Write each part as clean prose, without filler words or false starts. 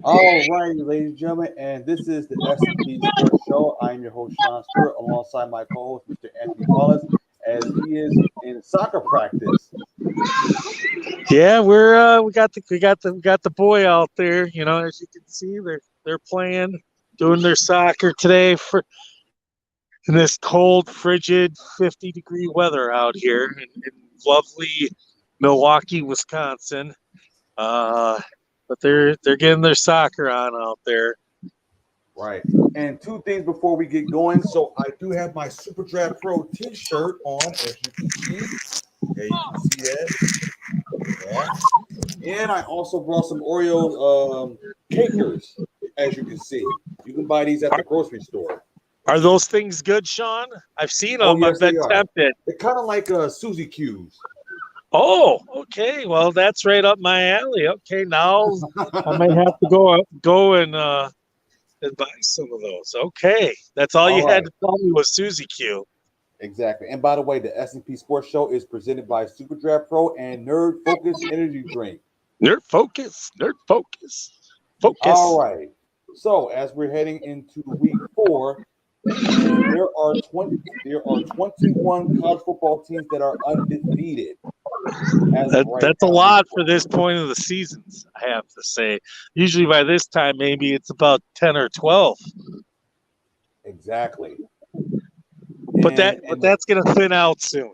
All right, ladies and gentlemen, and this is the S&P Sports Show. I'm your host, Sean Stewart, alongside my co-host, Mr. Anthony Wallace, as he is in soccer practice. Yeah, we got the boy out there. You know, as you can see, they're playing, doing their soccer today for in this cold, frigid 50-degree weather out here in lovely Milwaukee, Wisconsin. But they're getting their soccer on out there. Right. And two things before we get going. So I do have my Super Draft Pro T-shirt on, as you can see. Yeah, you can see that. Yeah. And I also brought some Oreo cakers, as you can see. You can buy these at the grocery store. Are those things good, Sean? I've seen them. Oh, yes, I've been tempted. They're kind of like Suzy Q's. Oh, okay. Well, that's right up my alley. Okay, now I might have to go and buy some of those. Okay, that's all you had to tell me was Suzy Q. Exactly. And by the way, the S&P Sports Show is presented by Super Draft Pro and Nerd Focus Energy Drink. Nerd Focus. All right. So as we're heading into week 4, there are 21 college football teams that are undefeated. That's a lot for this point of the seasons, I have to say. Usually by this time, maybe it's about 10 or 12. Exactly. But that's going to thin out soon.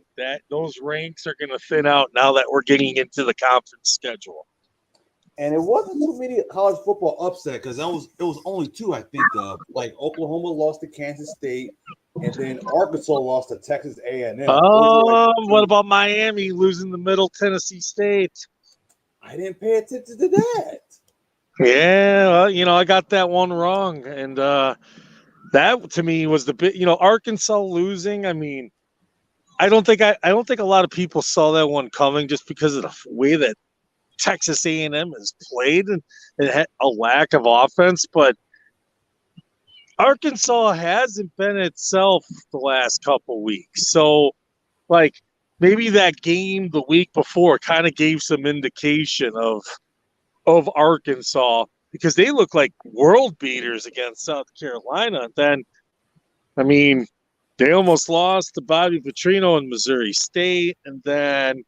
Those ranks are going to thin out now that we're getting into the conference schedule. And it wasn't too many college football upset because it was only 2, I think. Like Oklahoma lost to Kansas State, and then Arkansas lost to Texas A&M. What about Miami losing to Middle Tennessee State? I didn't pay attention to that. Yeah, well, I got that one wrong, and that to me was the bit. Arkansas losing. I mean, I don't think a lot of people saw that one coming just because of the way that Texas A&M has played and had a lack of offense, but Arkansas hasn't been itself the last couple weeks. So, like, maybe that game the week before kind of gave some indication of Arkansas because they look like world beaters against South Carolina. And then, I mean, they almost lost to Bobby Petrino in Missouri State, and then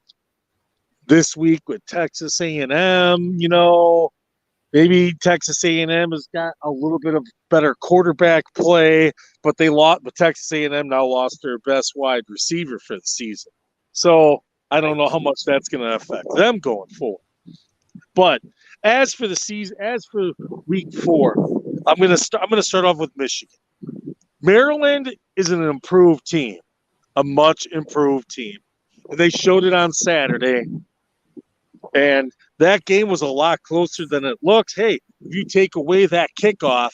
this week with Texas A&M, maybe Texas A&M has got a little bit of better quarterback play, but Texas A&M now lost their best wide receiver for the season. So I don't know how much that's going to affect them going forward. But as for the season, as for week 4, I'm going to start off with Michigan. Maryland is an improved team, a much improved team. They showed it on Saturday. And that game was a lot closer than it looks. Hey, if you take away that kickoff,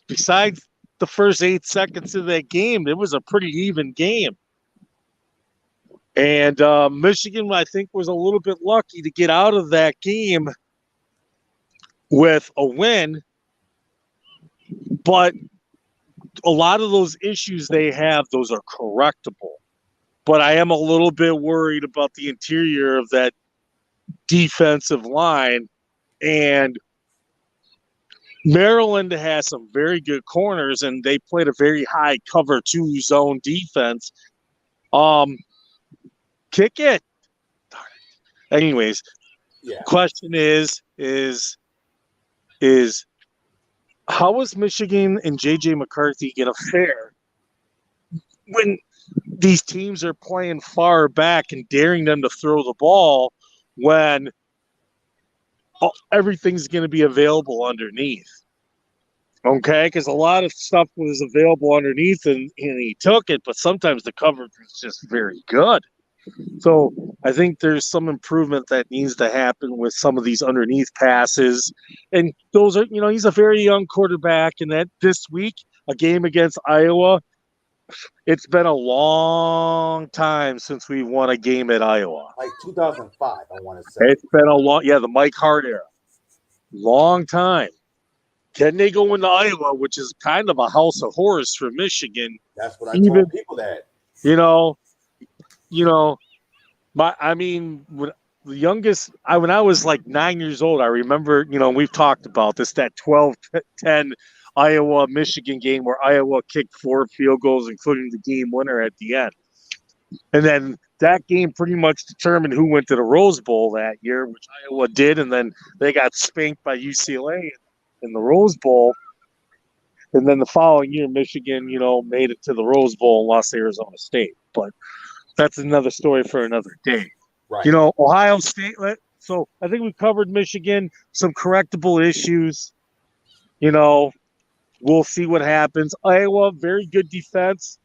besides the first 8 seconds of that game, it was a pretty even game. And Michigan, I think, was a little bit lucky to get out of that game with a win. But a lot of those issues they have, those are correctable. But I am a little bit worried about the interior of that defensive line. And Maryland has some very good corners, and they played a very high cover 2 zone defense. Kick it. Anyways, Question is how is Michigan and J.J. McCarthy going to fare when these teams are playing far back and daring them to throw the ball when everything's going to be available underneath? Okay, because a lot of stuff was available underneath and he took it, but sometimes the coverage was just very good. So I think there's some improvement that needs to happen with some of these underneath passes. And those are, he's a very young quarterback, and that this week, a game against Iowa, it's been a long time since we won a game at Iowa. Like 2005, I want to say. It's been the Mike Hart era. Long time. Can they go into Iowa, which is kind of a house of horrors for Michigan? That's what I told people that. the youngest, when I was like 9 years old, I remember, we've talked about this, that 12-10 Iowa-Michigan game where Iowa kicked 4 field goals, including the game winner at the end. And then that game pretty much determined who went to the Rose Bowl that year, which Iowa did, and then they got spanked by UCLA in the Rose Bowl. And then the following year, Michigan, made it to the Rose Bowl and lost to Arizona State. But that's another story for another day. Right. Ohio State. So I think we covered Michigan, some correctable issues. We'll see what happens. Iowa, very good defense.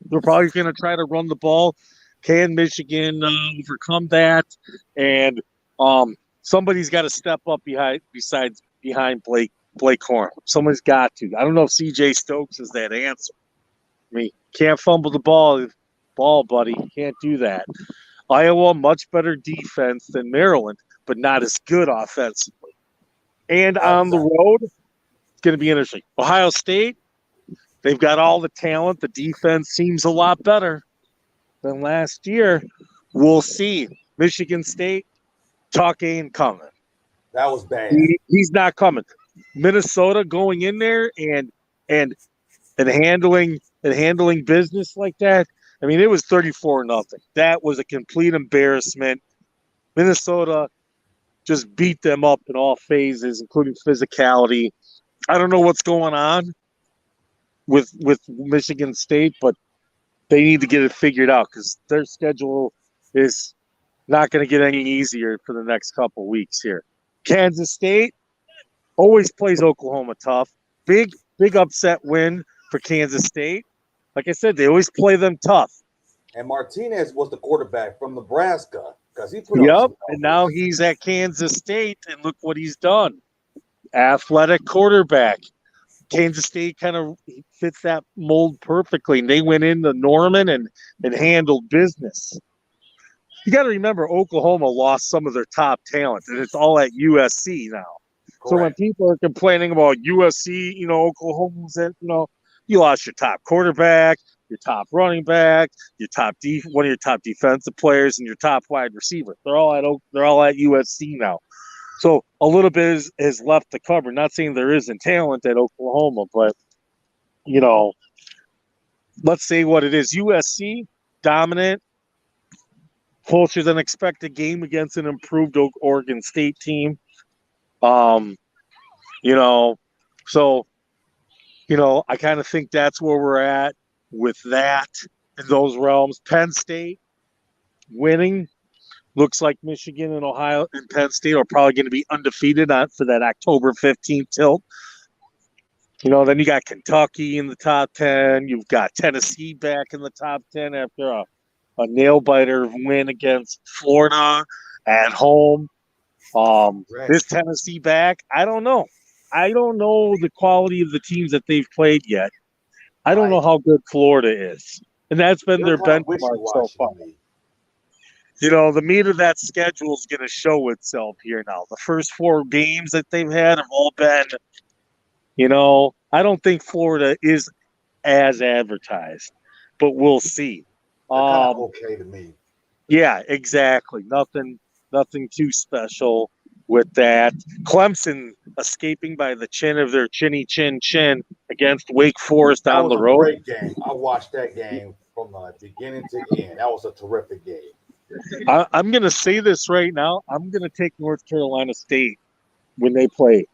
They're probably going to try to run the ball. Can Michigan overcome that? And somebody's got to step up behind Blake Horn. Somebody's got to. I don't know if C.J. Stokes is that answer. I mean, can't fumble the ball, buddy. Can't do that. Iowa, much better defense than Maryland, but not as good offensively. And on the road, it's going to be interesting. Ohio State, they've got all the talent. The defense seems a lot better than last year. We'll see. Michigan State, Tuck ain't coming. That was bad. He's not coming. Minnesota going in there and handling business like that. I mean, it was 34-0. That was a complete embarrassment. Minnesota just beat them up in all phases, including physicality. I don't know what's going on with Michigan State, but they need to get it figured out because their schedule is not going to get any easier for the next couple weeks here. Kansas State always plays Oklahoma tough. Big upset win for Kansas State. Like I said, they always play them tough. And Martinez was the quarterback from Nebraska because he put up. And now he's at Kansas State, and look what he's done. Athletic quarterback. Kansas State kind of fits that mold perfectly. And they went into Norman and handled business. You got to remember, Oklahoma lost some of their top talent, and it's all at USC now. Correct. So when people are complaining about USC, Oklahoma's at, you lost your top quarterback, your top running back, one of your top defensive players, and your top wide receiver. They're all at USC now. So a little bit is left to cover. Not saying there isn't talent at Oklahoma, but let's say what it is. USC dominant, closer than expected game against an improved Oregon State team. So I kind of think that's where we're at with that in those realms. Penn State winning. Looks like Michigan and Ohio and Penn State are probably going to be undefeated for that October 15th tilt. Then you got Kentucky in the top 10. You've got Tennessee back in the top 10 after a nail-biter win against Florida at home. This Tennessee back, I don't know. I don't know the quality of the teams that they've played yet. I don't know how good Florida is. And that's been their benchmark so far. The meat of that schedule is going to show itself here now. The first 4 games that they've had have all been, I don't think Florida is as advertised, but we'll see. Kind of okay to me. Yeah, exactly. Nothing too special with that. Clemson escaping by the chin of their chinny chin against Wake Forest on the road. Great game. I watched that game from the beginning to end. That was a terrific game. I'm going to say this right now. I'm going to take North Carolina State when they play.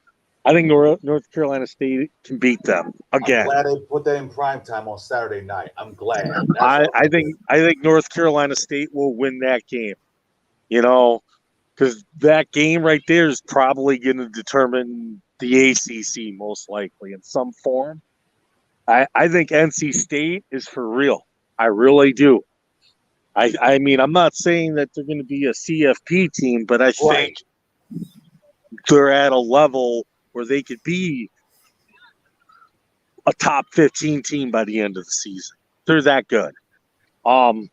I think North Carolina State can beat them again. I'm glad they put that in primetime on Saturday night. I'm glad. I think North Carolina State will win that game. Because that game right there is probably going to determine the ACC most likely in some form. I think NC State is for real. I really do. I mean, I'm not saying that they're going to be a CFP team, but I think they're at a level where they could be a top 15 team by the end of the season. They're that good. And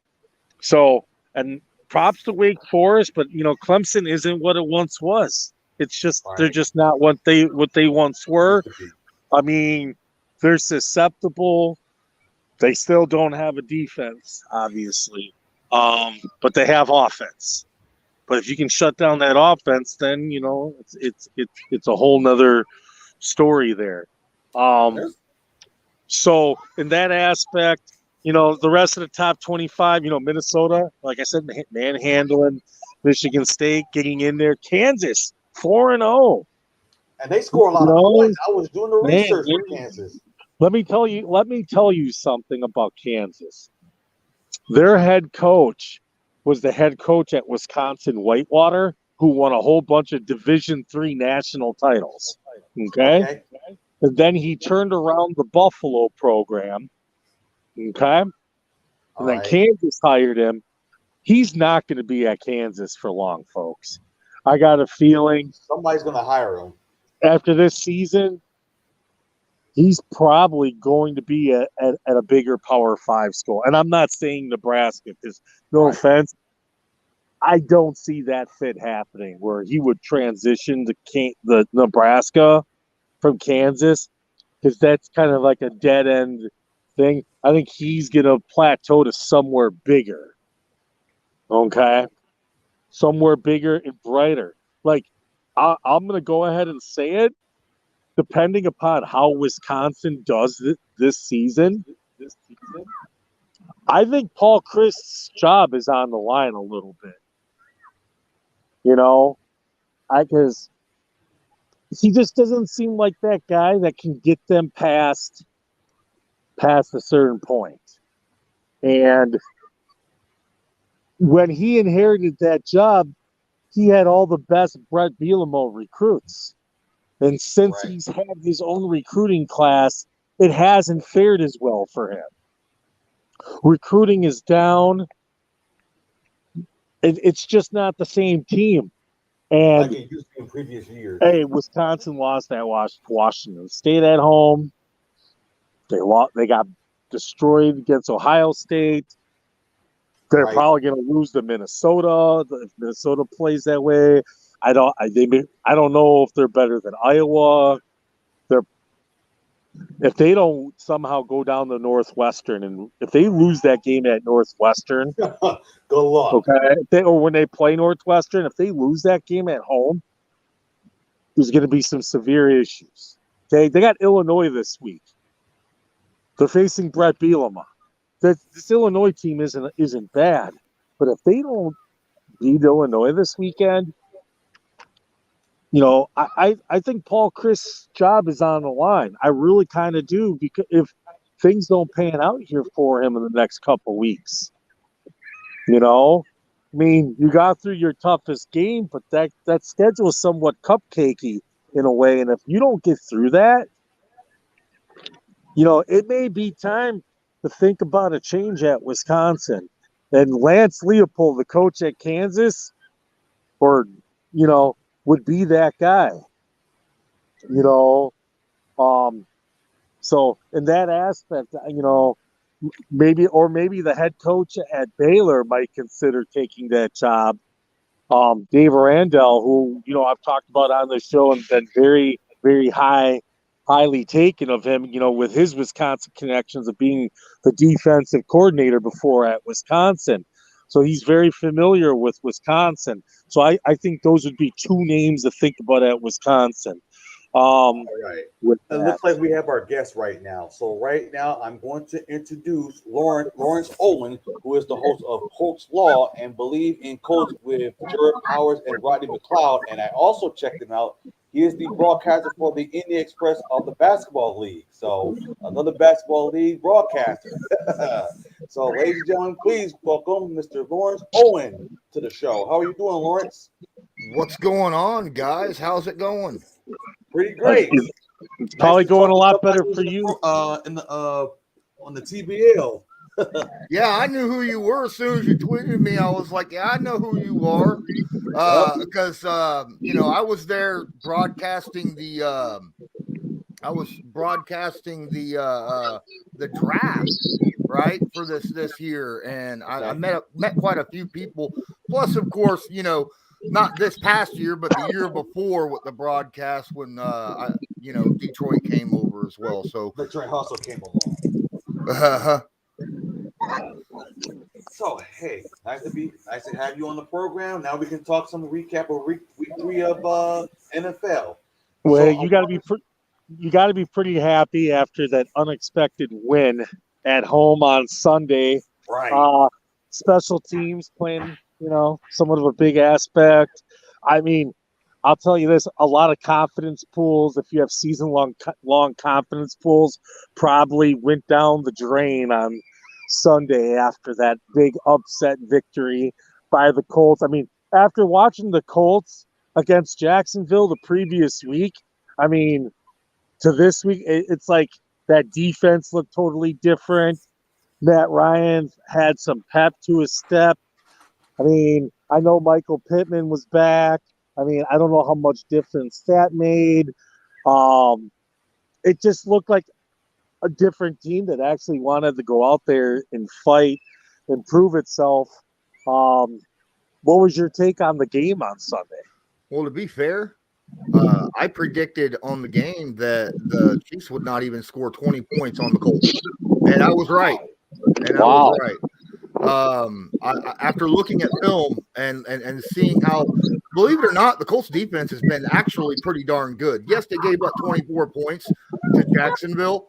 props to Wake Forest, but Clemson isn't what it once was. It's just they're just not what they once were. I mean, they're susceptible. They still don't have a defense, obviously, but they have offense. But if you can shut down that offense, then it's a whole nother story there. So in that aspect, the rest of the top 25, Minnesota, like I said, manhandling Michigan State, getting in there. Kansas 4-0. And they score a lot of points. I was doing the research for Kansas. Let me tell you something about Kansas. Their head coach was the head coach at Wisconsin Whitewater, who won a whole bunch of Division III national titles. Okay? And then he turned around the Buffalo program. Okay? And then Kansas hired him. He's not going to be at Kansas for long, folks. I got a feeling somebody's going to hire him. After this season, he's probably going to be at a bigger Power 5 school. And I'm not saying Nebraska, because no offense, I don't see that fit happening where he would transition to the Nebraska from Kansas, because that's kind of like a dead end thing. I think he's going to plateau to somewhere bigger. Okay? Somewhere bigger and brighter. Like, I'm going to go ahead and say it. Depending upon how Wisconsin does this season, I think Paul Chryst's job is on the line a little bit. Because he just doesn't seem like that guy that can get them past a certain point. And when he inherited that job, he had all the best Brett Bielema recruits. And since he's had his own recruiting class, it hasn't fared as well for him. Recruiting is down. It's just not the same team. And like it used to be in previous years. Hey, Wisconsin lost at Washington State at home. They got destroyed against Ohio State. They're probably going to lose to Minnesota if Minnesota plays that way. I don't know if they're better than Iowa. If they don't somehow go down to Northwestern, and if they lose that game at Northwestern, good luck. Okay, or when they play Northwestern, if they lose that game at home, there's going to be some severe issues. Okay, they got Illinois this week. They're facing Brett Bielema. This Illinois team isn't bad, but if they don't beat Illinois this weekend, I think Paul Chryst's job is on the line. I really kind of do, because if things don't pan out here for him in the next couple of weeks, you got through your toughest game, but that schedule is somewhat cupcakey in a way. And if you don't get through that, it may be time to think about a change at Wisconsin. And Lance Leopold, the coach at Kansas, would be that guy. So in that aspect, maybe the head coach at Baylor might consider taking that job. Dave Arandel, who, I've talked about on the show and been very, very highly taken of him, with his Wisconsin connections of being the defensive coordinator before at Wisconsin. So he's very familiar with Wisconsin. So I think those would be two names to think about at Wisconsin. All right. It looks like we have our guest right now. So right now I'm going to introduce Lawarence Owen, who is the host of Colts Law and Believe in Colts with Jared Powers and Rodney McLeod. And I also checked him out. He is the broadcaster for the Indian Express of the Basketball League. So another Basketball League broadcaster. So ladies and gentlemen, please welcome Mr. Lawarence Owen to the show. How are you doing, Lawarence? What's going on, guys? How's it going? Pretty great. It's probably going a lot better for you. On the TBL. Yeah, I knew who you were as soon as you tweeted me. I was like, yeah, I know who you are. Because I was there broadcasting the draft, right, for this year, and I met quite a few people. Plus, of course, not this past year, but the year before with the broadcast when Detroit came over as well. So Detroit Hustle came along. So hey, nice to have you on the program. Now we can talk some recap of week 3 of NFL. Well, So you got to be pretty happy after that unexpected win at home on Sunday. right. Special teams playing, somewhat of a big aspect. I mean, I'll tell you this: a lot of confidence pools, if you have season-long confidence pools, probably went down the drain on Sunday after that big upset victory by the Colts. I mean, after watching the Colts against Jacksonville the previous week, I mean, to this week, it's like that defense looked totally different. Matt Ryan had some pep to his step. I mean, I know Michael Pittman was back. I mean, I don't know how much difference that made. It just looked like a different team that actually wanted to go out there and fight and prove itself. What was your take on the game on Sunday? Well, to be fair, I predicted on the game that the Chiefs would not even score 20 points on the Colts, and I was right. After looking at film and seeing how, believe it or not, the Colts defense has been actually pretty darn good. Yes, they gave up 24 points to Jacksonville,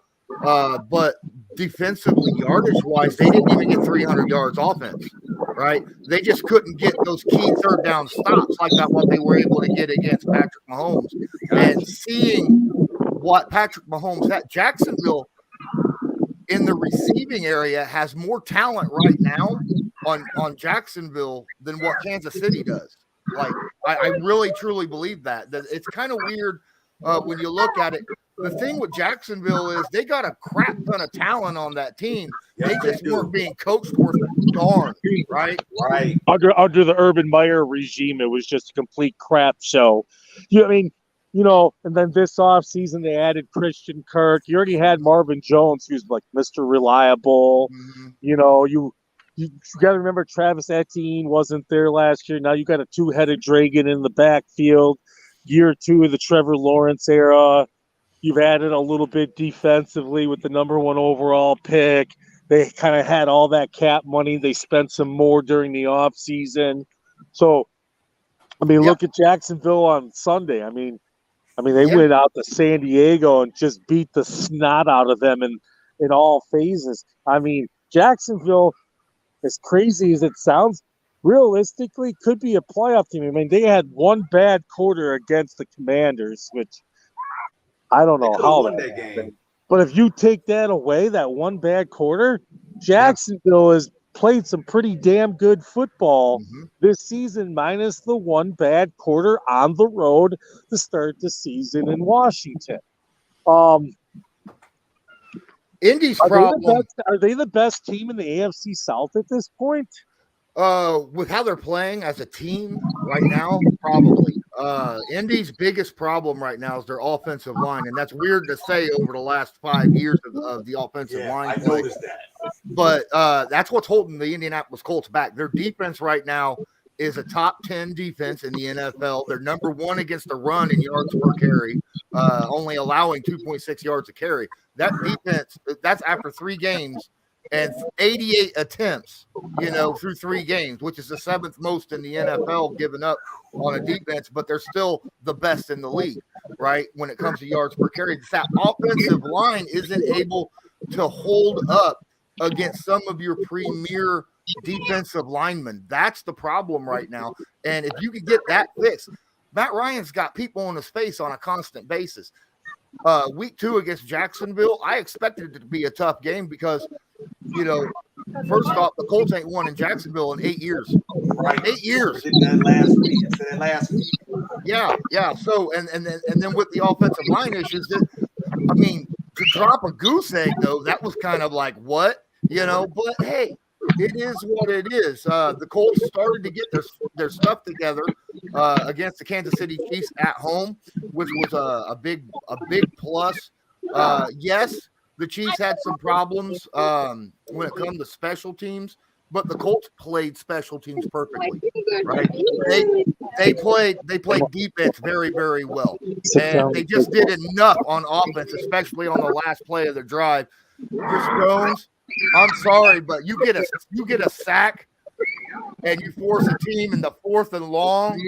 but defensively, yardage-wise, they didn't even get 300 yards offense, right? They just couldn't get those key third down stops like that what they were able to get against Patrick Mahomes. And seeing what Patrick Mahomes had, Jacksonville in the receiving area has more talent right now on Jacksonville than what Kansas City does. Like, I really, truly believe that it's kind of weird when you look at it. The thing with Jacksonville is they got a crap ton of talent on that team. They just weren't being coached worth a darn, right? Right. Under the Urban Meyer regime, it was just a complete crap show. And then this offseason they added Christian Kirk. You already had Marvin Jones, who's like Mr. Reliable. Mm-hmm. You got to remember Travis Etienne wasn't there last year. Now you got a two-headed dragon in the backfield. Year 2 of the Trevor Lawrence era. You've added a little bit defensively with the number 1 overall pick. They kind of had all that cap money. They spent some more during the offseason. So, look at Jacksonville on Sunday. I mean, they went out to San Diego and just beat the snot out of them in all phases. I mean, Jacksonville, as crazy as it sounds, realistically could be a playoff team. I mean, they had one bad quarter against the Commanders, which I don't know how that happened. But if you take that away, that one bad quarter, Jacksonville has played some pretty damn good football this season, minus the one bad quarter on the road to start the season in Washington. Indy's problem. Are they the best team in the AFC South at this point? With how they're playing as a team right now, probably. Indy's biggest problem right now is their offensive line, and that's weird to say over the last 5 years of the offensive line. I noticed that. But that's what's holding the Indianapolis Colts back. Their defense right now is a top 10 defense in the NFL. They're number 1 against the run in yards per carry, only allowing 2.6 yards a carry. That defense, that's after 3 games and 88 attempts, through 3 games, which is the 7th most in the NFL given up on a defense, but they're still the best in the league, right? When it comes to yards per carry, that offensive line isn't able to hold up against some of your premier defensive linemen. That's the problem right now. And if you could get that fixed, Matt Ryan's got people in his face on a constant basis. Week 2 against Jacksonville, I expected it to be a tough game because, first off, the Colts ain't won in Jacksonville in 8 years. Right, 8 years. I said that last week. Yeah. So and then with the offensive line issues, to drop a goose egg though, that was kind of like what, But hey, it is what it is. The Colts started to get their stuff together against the Kansas City Chiefs at home, which was a big plus. Yes, the Chiefs had some problems when it comes to special teams, but the Colts played special teams perfectly. Right? They played defense very, very well, and they just did enough on offense, especially on the last play of their drive. Chris Jones I'm sorry, but you get a sack and you force a team in the 4th and long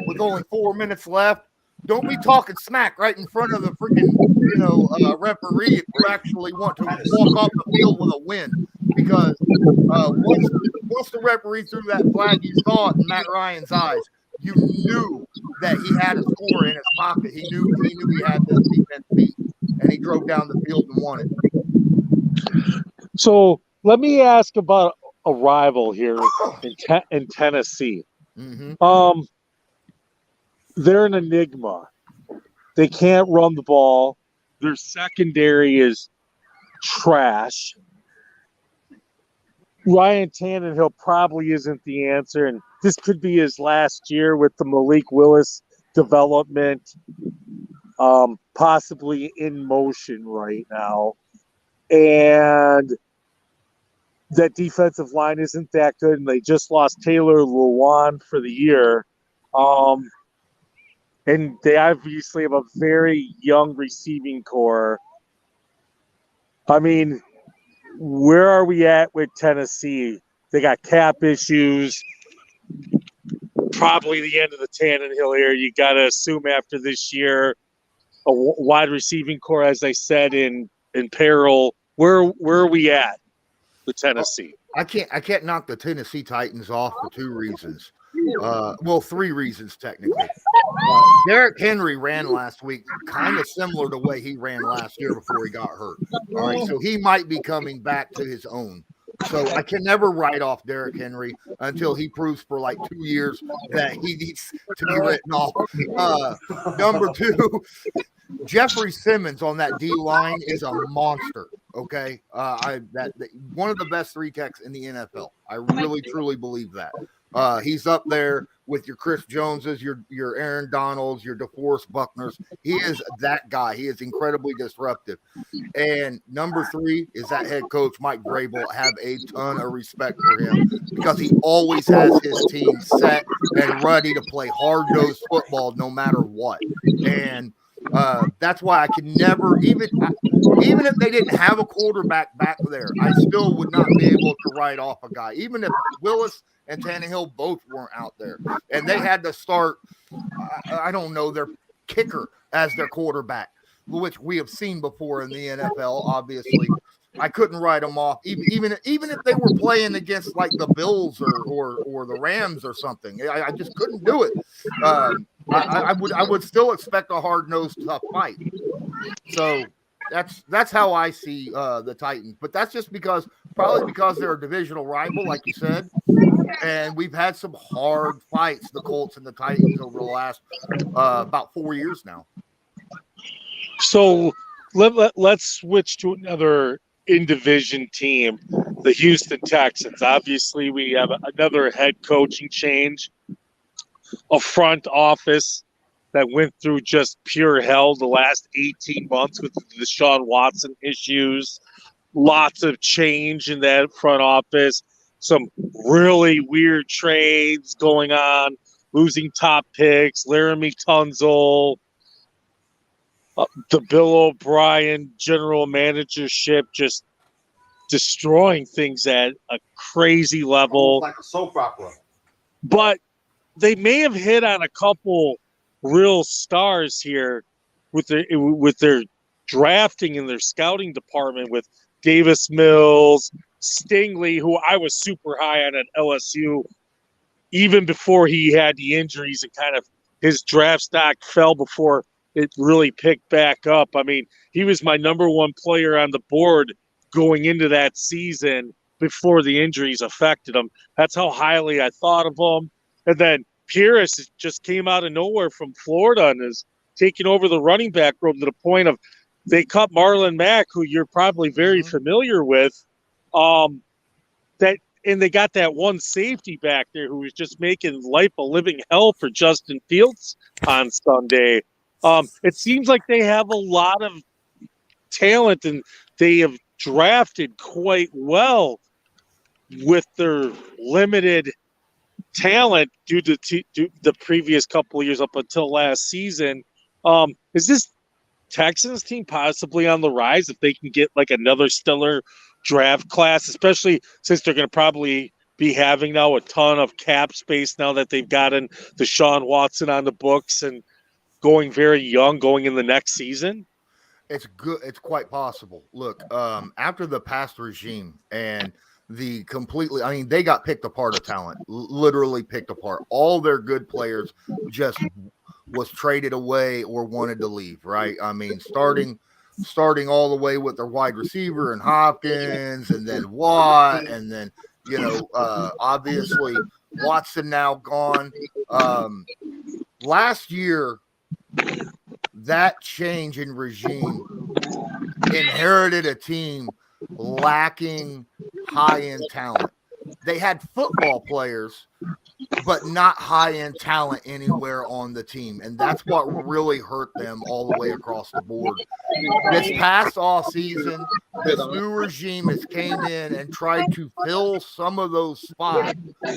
with only 4 minutes left. Don't be talking smack right in front of the freaking referee if you actually want to walk off the field with a win. Because once the referee threw that flag, you saw it in Matt Ryan's eyes. You knew that he had a score in his pocket. He knew he had this defense beat, and he drove down the field and won it. So let me ask about a rival here in Tennessee. Mm-hmm. They're an enigma. They can't run the ball. Their secondary is trash. Ryan Tannehill probably isn't the answer, and this could be his last year with the Malik Willis development possibly in motion right now. And that defensive line isn't that good, and they just lost Taylor Lawarence for the year. And they obviously have a very young receiving core. I mean, where are we at with Tennessee? They got cap issues. Probably the end of the Tannehill era. You got to assume after this year, a wide receiving core, as I said, in peril. Where are we at with Tennessee? I can't knock the Tennessee Titans off for 2 reasons. 3 reasons technically. Derrick Henry ran last week kind of similar to the way he ran last year before he got hurt. All right, so he might be coming back to his own. So I can never write off Derrick Henry until he proves for like 2 years that he needs to be written off. Number 2, Jeffrey Simmons on that D line is a monster. Okay, one of the best 3 techs in the NFL. I really truly believe that. He's up there with your Chris Joneses, your Aaron Donalds, your DeForest Buckners. He is that guy. He is incredibly disruptive. And number 3 is that head coach, Mike Vrabel. Have a ton of respect for him because he always has his team set and ready to play hard-nosed football no matter what. And that's why I can never, even if they didn't have a quarterback back there, I still would not be able to write off a guy. Even if Willis and Tannehill both weren't out there, and they had to start, I don't know, their kicker as their quarterback, which we have seen before in the NFL. Obviously, I couldn't write them off, even if they were playing against like the Bills or the Rams or something. I just couldn't do it. I would still expect a hard-nosed, tough fight. So that's how I see the Titans. But that's just probably because they're a divisional rival, like you said. And we've had some hard fights, the Colts and the Titans, over the last about 4 years now. So let's switch to another in-division team, the Houston Texans. Obviously, we have another head coaching change, a front office that went through just pure hell the last 18 months with the Deshaun Watson issues. Lots of change in that front office. Some really weird trades going on, losing top picks, Laramie Tunzel, the Bill O'Brien general managership just destroying things at a crazy level. Like a soap opera. But they may have hit on a couple real stars here with their drafting and their scouting department with Davis Mills, Stingley, who I was super high on at LSU, even before he had the injuries and kind of his draft stock fell before it really picked back up. I mean, he was my number 1 player on the board going into that season before the injuries affected him. That's how highly I thought of him. And then Pierce just came out of nowhere from Florida and is taking over the running back room to the point of they cut Marlon Mack, who you're probably very familiar with. And they got that one safety back there who was just making life a living hell for Justin Fields on Sunday. It seems like they have a lot of talent and they have drafted quite well with their limited talent due to the previous couple of years up until last season. Is this Texans team possibly on the rise if they can get like another stellar draft class, especially since they're going to probably be having now a ton of cap space now that they've gotten Deshaun Watson on the books and going very young going in the next season? It's good. It's quite possible. Look, after the past regime and the completely, I mean, they got picked apart of talent, literally picked apart. All their good players just was traded away or wanted to leave, right? I mean, starting all the way with their wide receiver and Hopkins and then Watt and then, obviously Watson now gone. Last year, that change in regime inherited a team lacking high-end talent. They had football players, but not high-end talent anywhere on the team. And that's what really hurt them all the way across the board. This past offseason, this new regime has came in and tried to fill some of those spots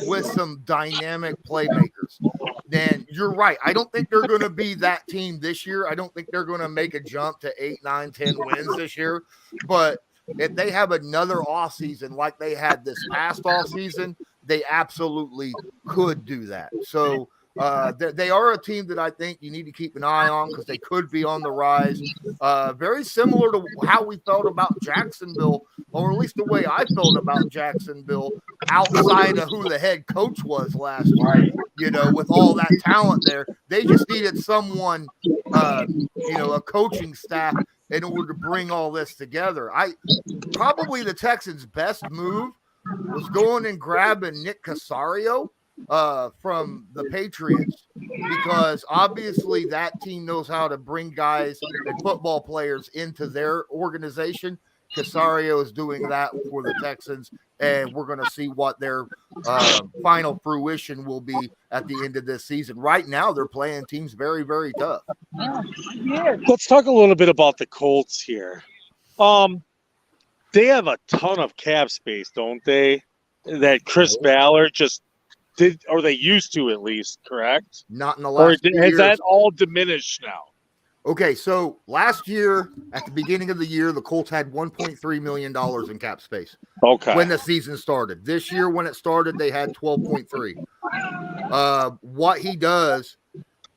with some dynamic playmakers. Then you're right. I don't think they're going to be that team this year. I don't think they're going to make a jump to 8, 9, 10 wins this year. But if they have another offseason like they had this past offseason, they absolutely could do that. So they are a team that I think you need to keep an eye on because they could be on the rise. Very similar to how we felt about Jacksonville, or at least the way I felt about Jacksonville outside of who the head coach was last year. With all that talent there, they just needed someone, a coaching staff in order to bring all this together. Probably the Texans' best move was going and grabbing Nick Casario from the Patriots, because obviously that team knows how to bring guys and football players into their organization. Casario is doing that for the Texans, and we're going to see what their final fruition will be at the end of this season. Right now, they're playing teams very, very tough. Let's talk a little bit about the Colts here. They have a ton of cap space, don't they? That Chris Ballard just did, or they used to at least, correct? Not in the last 2 years. Has that all diminished now? Okay, so last year, at the beginning of the year, the Colts had $1.3 million in cap space. Okay. When the season started. This year, when it started, they had 12.3. What he does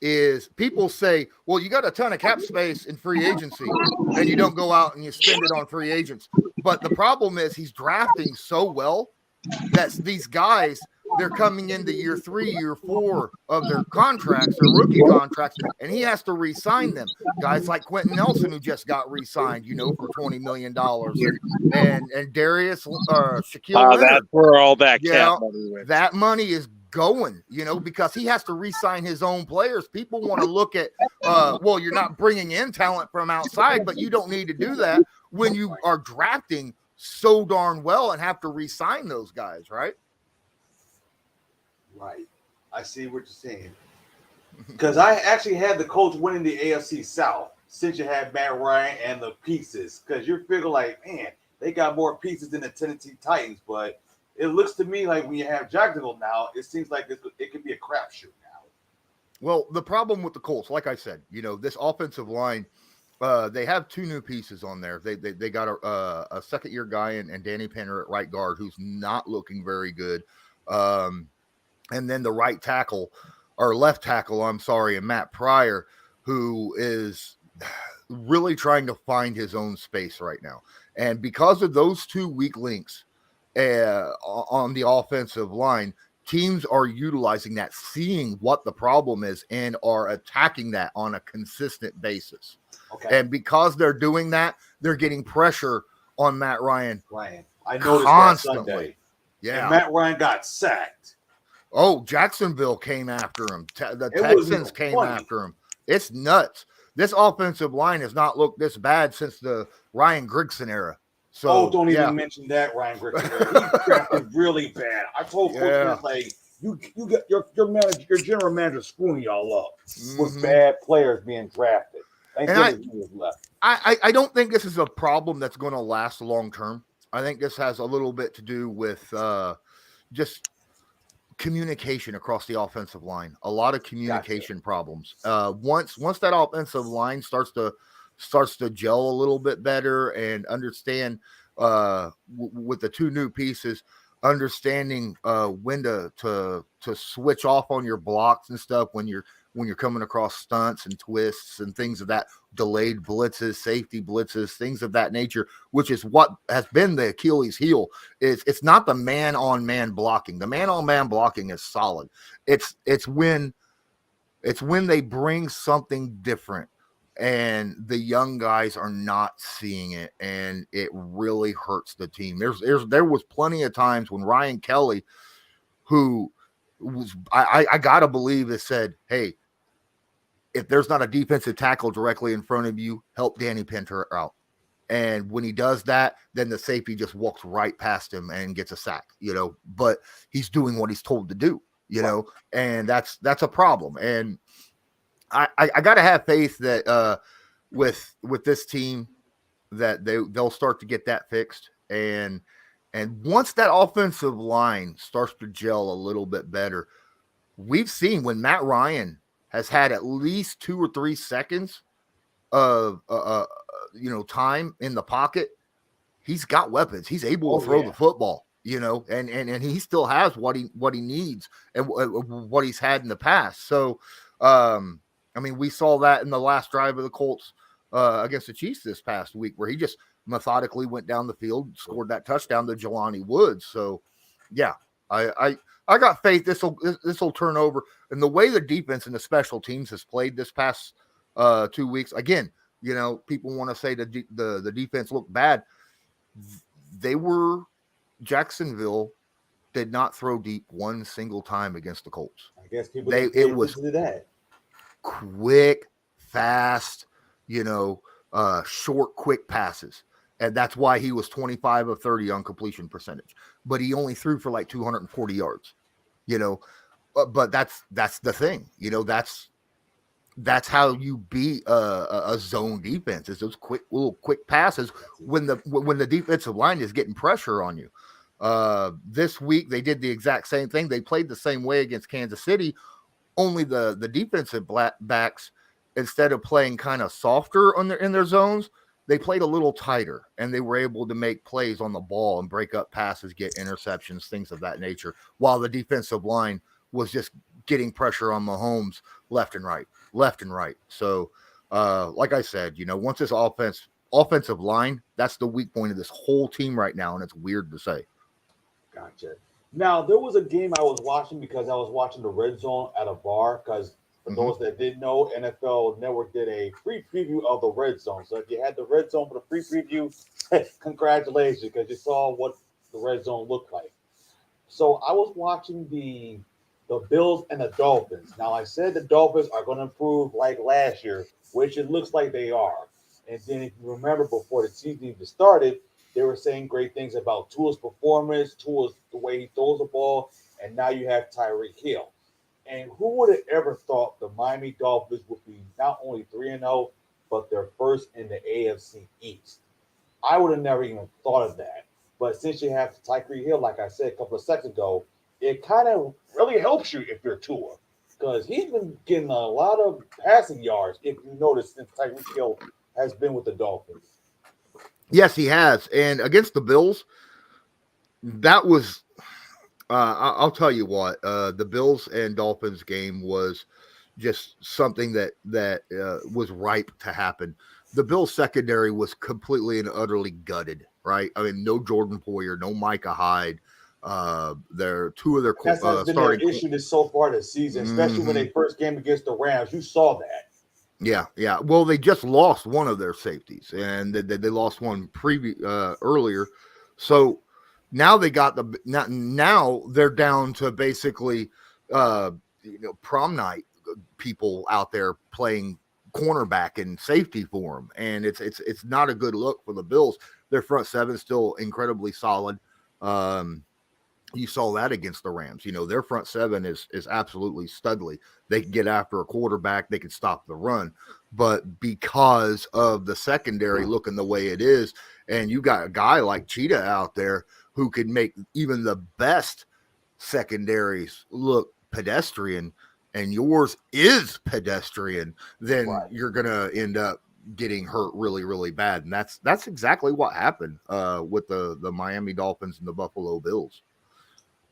is people say, well, you got a ton of cap space in free agency, and you don't go out and you spend it on free agents. But the problem is he's drafting so well that these guys, they're coming into year 3, year 4 of their contracts, their rookie contracts, and he has to re-sign them. Guys like Quentin Nelson, who just got re-signed, for $20 million, and Darius Shaquille Leonard. That's where all that cap money went. That money is going, because he has to re-sign his own players. People want to look at, well, you're not bringing in talent from outside, but you don't need to do that when you are drafting so darn well and have to re-sign those guys, right? Right. I see what you're saying. Because I actually had the Colts winning the AFC South since you had Matt Ryan and the pieces. Because you're figuring like, man, they got more pieces than the Tennessee Titans. But it looks to me like when you have Jacksonville now, it seems like it could be a crapshoot now. Well, the problem with the Colts, like I said, this offensive line, they have 2 new pieces on there. They got a second-year guy and Danny Penner at right guard who's not looking very good. And then the left tackle, and Matt Pryor, who is really trying to find his own space right now. And because of those 2 weak links on the offensive line, teams are utilizing that, seeing what the problem is, and are attacking that on a consistent basis. Okay. And because they're doing that, they're getting pressure on Matt Ryan. I noticed constantly. That Sunday. Yeah. And Matt Ryan got sacked. Oh, Jacksonville came after him. The Texans came after him. It's nuts. This offensive line has not looked this bad since the Ryan Grigson era. So, don't even mention that Ryan Grigson era. He drafted really bad. I told coaches, like, you got your general manager screwing y'all up with bad players being drafted. I don't think this is a problem that's going to last long term. I think this has a little bit to do with just communication across the offensive line. A lot of communication problems. Once that offensive line starts to gel a little bit better and understand with the two new pieces, understanding when to switch off on your blocks and stuff when you're coming across stunts and twists and things of that, delayed blitzes, safety blitzes, things of that nature, which is what has been the Achilles heel. It's not the man-on-man blocking. The man-on-man blocking is solid. It's when they bring something different and the young guys are not seeing it, and it really hurts the team. There was plenty of times when Ryan Kelly, who was I gotta believe, has said, hey, if there's not a defensive tackle directly in front of you, help Danny Pinter out. And when he does that, then the safety just walks right past him and gets a sack, but he's doing what he's told to do, and that's a problem. And I got to have faith that with this team that they'll start to get that fixed. And once that offensive line starts to gel a little bit better, we've seen when Matt Ryan has had at least 2 or 3 seconds of time in the pocket, he's got weapons. He's able to throw the football, and he still has what he needs and what he's had in the past. So we saw that in the last drive of the Colts against the Chiefs this past week, where he just methodically went down the field, scored that touchdown to Jelani Woods. So yeah, I got faith this will turn over. And the way the defense and the special teams has played this past 2 weeks, again, people want to say the defense looked bad. Jacksonville did not throw deep one single time against the Colts. I guess people it was that quick, fast, short, quick passes. And that's why he was 25 of 30 on completion percentage. But he only threw for like 240 yards, But that's the thing, that's how you beat a zone defense, is those quick passes when the defensive line is getting pressure on you. This week they did the exact same thing. They played the same way against Kansas City, only the defensive backs, instead of playing kind of softer in their zones, they played a little tighter, and they were able to make plays on the ball and break up passes, get interceptions, things of that nature, while the defensive line was just getting pressure on Mahomes left and right. So, like I said, once this offensive line, that's the weak point of this whole team right now, and it's weird to say. Gotcha. Now, there was a game I was watching because I was watching the Red Zone at a bar, because for those that didn't know, NFL Network did a free preview of the Red Zone. So if you had the Red Zone for the free preview, congratulations, because you saw what the Red Zone looked like. So I was watching the Bills and the Dolphins. Now, I said the Dolphins are going to improve like last year, which it looks like they are. And then if you remember, before the season even started, they were saying great things about Tua's performance, Tua's the way he throws the ball, and now you have Tyreek Hill. And who would have ever thought the Miami Dolphins would be not only 3-0, but they're first in the AFC East? I would have never even thought of that. But since you have Tyreek Hill, like I said a couple of seconds ago, it kind of really helps you if you're Tua, because he's been getting a lot of passing yards, if you notice, since Tyreek Hill has been with the Dolphins. Yes, he has. And against the Bills, that was I'll tell you what, the Bills and Dolphins game was just something that was ripe to happen. The Bills secondary was completely and utterly gutted, right? I mean, no Jordan Poyer, no Micah Hyde. Two of their that's been their issue so far this season, especially when they first game against the Rams. You saw that. Yeah. Well, they just lost one of their safeties, and they lost one earlier. So now they got now they're down to basically prom night people out there playing cornerback and safety for them, and it's not a good look for the Bills. Their front seven is still incredibly solid. You saw that against the Rams. Their front seven is absolutely studly. They can get after a quarterback. They can stop the run. But because of the secondary looking the way it is, and you got a guy like Cheetah out there who can make even the best secondaries look pedestrian, and yours is pedestrian, then you're going to end up getting hurt really, really bad. And that's exactly what happened with the Miami Dolphins and the Buffalo Bills.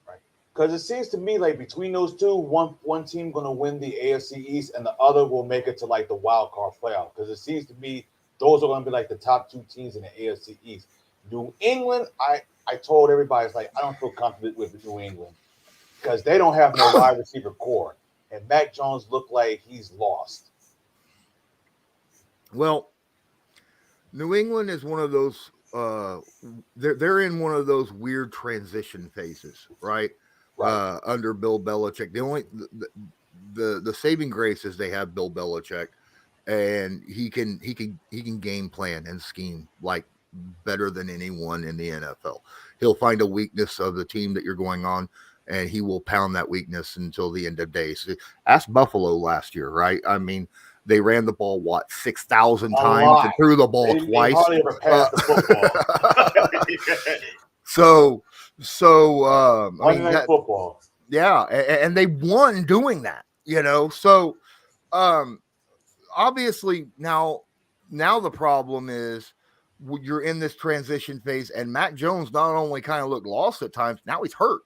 Right. Because it seems to me like between those two, one team going to win the AFC East and the other will make it to like the wild card playoff. Because it seems to me those are going to be like the top two teams in the AFC East. New England, I told everybody, it's like, I don't feel confident with New England because they don't have no wide receiver core. And Mac Jones looked like he's lost. Well, New England is one of those they're in one of those weird transition phases, right? Under Bill Belichick. The saving grace is they have Bill Belichick, and he can game plan and scheme like better than anyone in the NFL. He'll find a weakness of the team that you're going on, and he will pound that weakness until the end of days. Ask Buffalo last year, right? I mean, they ran the ball 6,000 times and threw the ball twice. They hardly ever passed the football. Football. Yeah, and they won doing that, you know. So obviously now the problem is you're in this transition phase, and Mac Jones not only kind of looked lost at times, now he's hurt,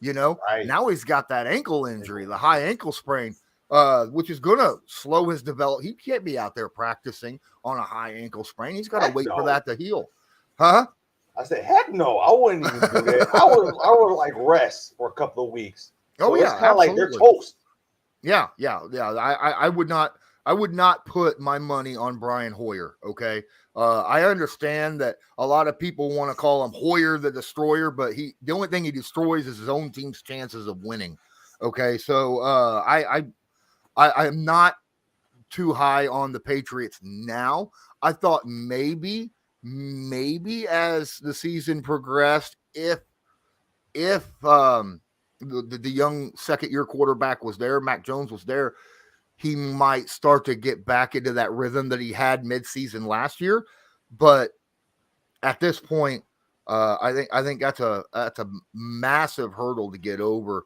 you know. Right. Now he's got that ankle injury, the high ankle sprain, which is going to slow his development. He can't be out there practicing on a high ankle sprain. He's got to wait for that to heal. Huh? I said, heck no, I wouldn't even do that. I would like rest for a couple of weeks. So yeah, it's kind of like they're toast. Yeah. I would not put my money on Brian Hoyer. Okay. I understand that a lot of people want to call him Hoyer the Destroyer, but the only thing he destroys is his own team's chances of winning. Okay. So I'm not too high on the Patriots now. I thought maybe as the season progressed, if the young second-year quarterback was there, Mac Jones was there, he might start to get back into that rhythm that he had mid-season last year. But at this point, I think that's a massive hurdle to get over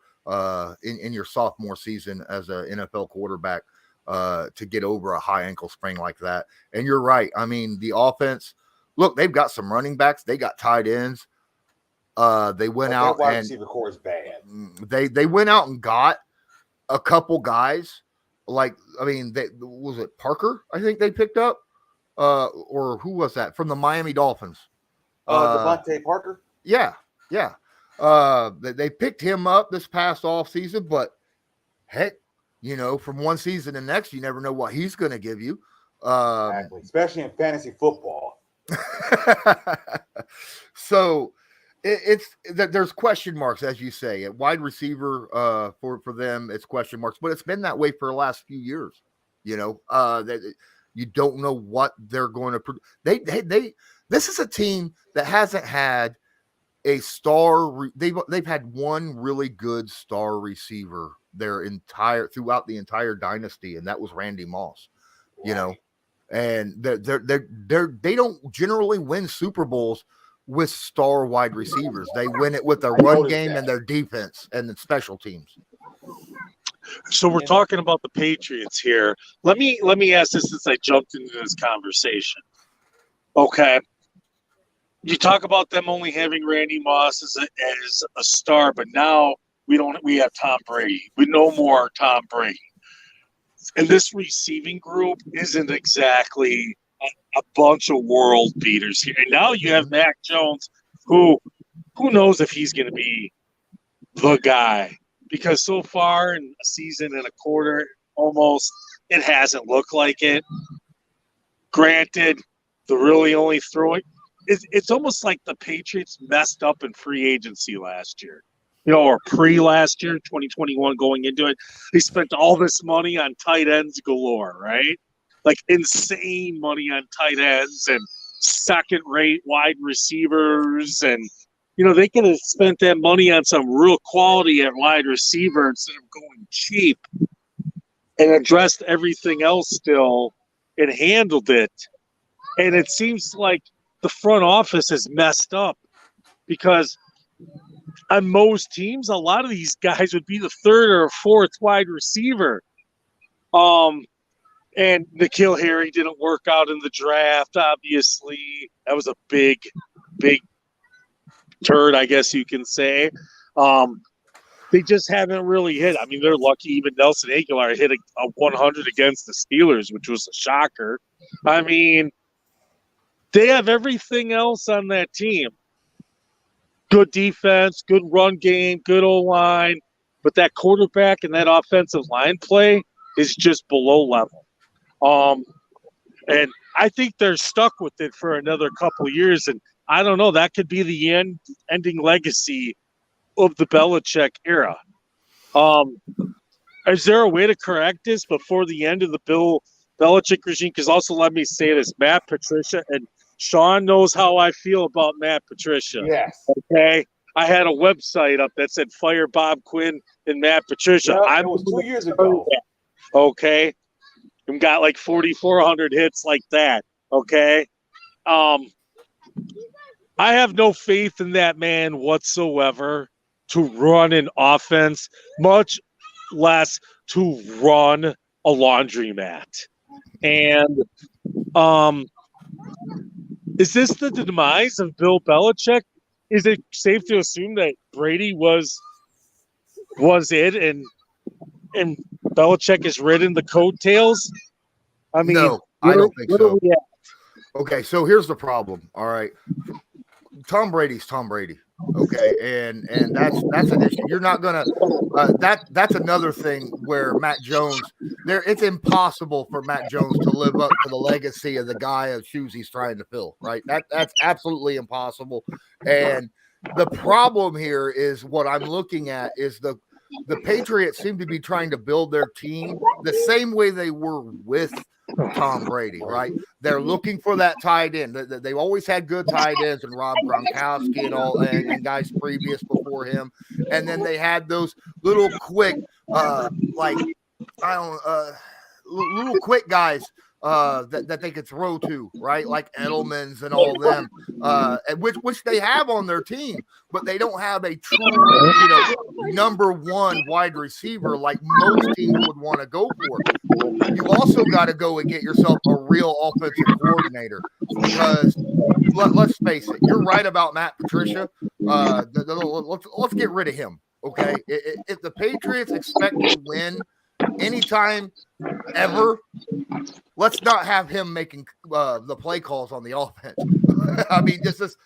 in your sophomore season as an NFL quarterback, to get over a high ankle sprain like that. And you're right. I mean, the offense, look, they've got some running backs, they got tight ends. They went out wide and receiver core is bad. They went out and got a couple guys. Like, I mean, was it Parker? I think they picked up, or who was that from the Miami Dolphins? Devontae Parker. Yeah. They picked him up this past off season, but heck, you know, from one season to next, you never know what he's going to give you. Exactly. Especially in fantasy football. So it's that there's question marks, as you say, at wide receiver for them. It's question marks, but it's been that way for the last few years. You know, that you don't know what they're going to. This is a team that hasn't had a star. They've had one really good star receiver throughout the entire dynasty, and that was Randy Moss. Right. You know, and they don't generally win Super Bowls with star wide receivers. They win it with their run game and their defense and the special teams. So we're talking about the Patriots here. Let me ask this since I jumped into this conversation. Okay. You talk about them only having Randy Moss as a star, but now we have Tom Brady. We no more Tom Brady. And this receiving group isn't exactly a bunch of world beaters here. And now you have Mac Jones, who knows if he's going to be the guy, because so far in a season and a quarter, almost, it hasn't looked like it. Granted, the really only throwing, it's almost like the Patriots messed up in free agency last year, you know, or pre-last year, 2021 going into it. They spent all this money on tight ends galore, right? Like insane money on tight ends and second-rate wide receivers. And, you know, they could have spent that money on some real quality at wide receiver instead of going cheap and addressed everything else still and handled it. And it seems like the front office is messed up because on most teams, a lot of these guys would be the third or fourth wide receiver. And N'Keal Harry didn't work out in the draft, obviously. That was a big turd, I guess you can say. They just haven't really hit. I mean, they're lucky even Nelson Aguilar hit a 100 against the Steelers, which was a shocker. I mean, they have everything else on that team. Good defense, good run game, good O-line. But that quarterback and that offensive line play is just below level. And I think they're stuck with it for another couple of years. And I don't know, that could be the ending legacy of the Belichick era. Is there a way to correct this before the end of the Bill Belichick regime? Because also let me say this, Matt Patricia, and Sean knows how I feel about Matt Patricia. Yes. Okay. I had a website up that said fire Bob Quinn and Matt Patricia. Yep, it was 2 years ago. Okay. And got like 4,400 hits like that. Okay. I have no faith in that man whatsoever to run an offense, much less to run a laundromat. And is this the demise of Bill Belichick? Is it safe to assume that Brady was it and Belichick has ridden the coattails? I mean, no, I don't think so. Yeah. Okay, so here's the problem. All right, Tom Brady's Tom Brady. Okay, and that's an issue. You're not gonna. That's another thing where Matt Jones. It's impossible for Matt Jones to live up to the legacy of the guy of shoes he's trying to fill. Right, that's absolutely impossible. And the problem here is what I'm looking at is the Patriots seem to be trying to build their team the same way they were with Tom Brady, right? They're looking for that tight end. They've always had good tight ends, and Rob Gronkowski and all, and guys previous before him. And then they had those little quick, little quick guys that they could throw to, right? Like Edelman's and all them, which they have on their team, but they don't have a true, number one wide receiver like most teams would want to go for. You also got to go and get yourself a real offensive coordinator because let's face it, you're right about Matt Patricia. Let's get rid of him. Okay, if the Patriots expect to win anytime ever, let's not have him making the play calls on the offense. I mean, this is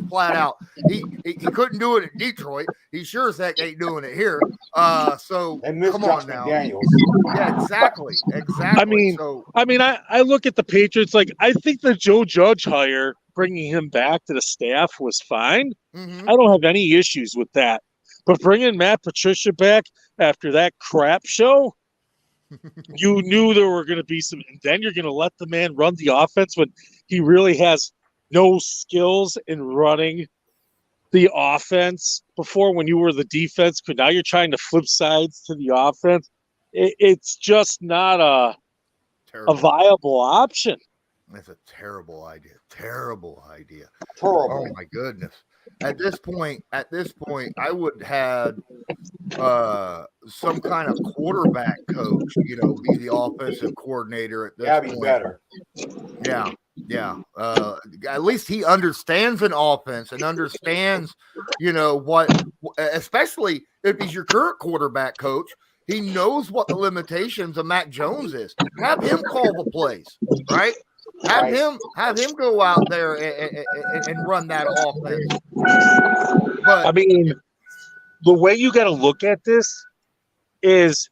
flat out. He couldn't do it in Detroit. He sure as heck ain't doing it here. So come on now. Yeah, exactly. I mean, I look at the Patriots like I think the Joe Judge hire, bringing him back to the staff was fine. Mm-hmm. I don't have any issues with that. But bringing Matt Patricia back after that crap show, you knew there were going to be some, and then you're going to let the man run the offense when he really has no skills in running the offense before when you were the defense. But now you're trying to flip sides to the offense. It's just not a viable option. That's a terrible idea. Terrible. Oh my goodness. At this point, I would have some kind of quarterback coach, be the offensive coordinator at this point. That'd be better. Yeah. At least he understands an offense and understands, what, especially if he's your current quarterback coach, he knows what the limitations of Mac Jones is. Have him call the plays, right? Have him go out there and run that offense. But I mean, the way you got to look at this is,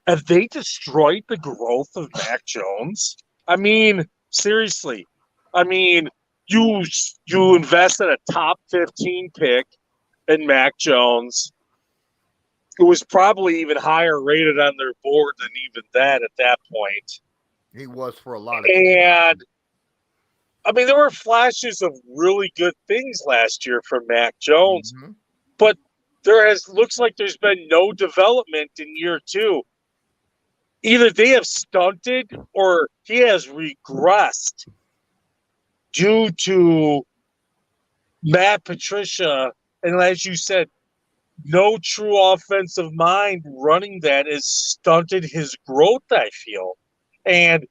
have they destroyed the growth of Mac Jones? I mean, seriously. I mean, you invested a top 15 pick in Mac Jones. It was probably even higher rated on their board than even that at that point. He was for a lot of teams. And I mean, there were flashes of really good things last year from Mac Jones, but looks like there's been no development in year two. Either they have stunted or he has regressed due to Matt Patricia. And as you said, no true offensive mind running that has stunted his growth, I feel. And